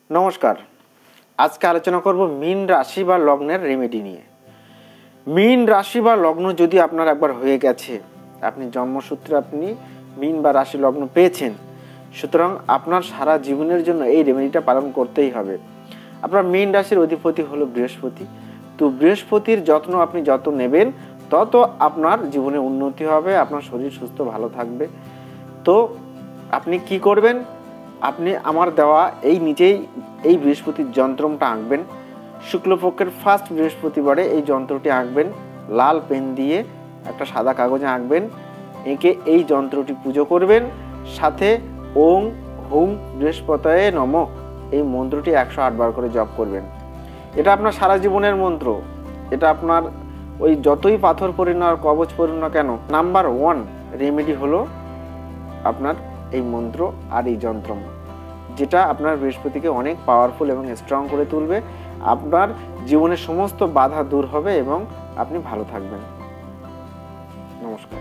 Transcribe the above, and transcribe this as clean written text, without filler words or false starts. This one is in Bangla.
নমস্কার। আজকে আলোচনা করব মীন রাশি বা লগ্নের রেমেডি নিয়ে। মীন রাশি বা লগ্ন যদি আপনার একবার হয়ে গেছে, আপনি জন্মসূত্রে আপনি মীন বা রাশি লগ্ন পেয়েছেন, সুতরাং আপনার সারা জীবনের জন্য এই রেমেডিটা পালন করতেই হবে। আপনার মীন রাশির অধিপতি হলো বৃহস্পতি। তো বৃহস্পতির যত্ন আপনি যত নেবেন তত আপনার জীবনে উন্নতি হবে, আপনার শরীর সুস্থ ভালো থাকবে। তো আপনি কি করবেন? আপনি আমার দেওয়া এই বৃহস্পতির যন্ত্রটা আঁকবেন। শুক্লপক্ষের ফার্স্ট বৃহস্পতিবারে এই যন্ত্রটি আঁকবেন, লাল পেন দিয়ে একটা সাদা কাগজে আঁকবেন, এঁকে এই যন্ত্রটি পুজো করবেন। সাথে ওং হুম বৃহস্পতয়ে নমঃ এই মন্ত্রটি 108 বার করে জপ করবেন। এটা আপনার সারা জীবনের মন্ত্র। এটা আপনার ওই যতই পাথর পড়ুন আর কবচ পড়ুন না কেন, নাম্বার 1 রেমেডি হলো আপনার এই মন্ত্র আর এই যন্ত্র, যেটা আপনার বৃহস্পতিকে অনেক পাওয়ারফুল এবং স্ট্রং করে তুলবে। আপনার জীবনের সমস্ত বাধা দূর হবে এবং আপনি ভালো থাকবেন। নমস্কার।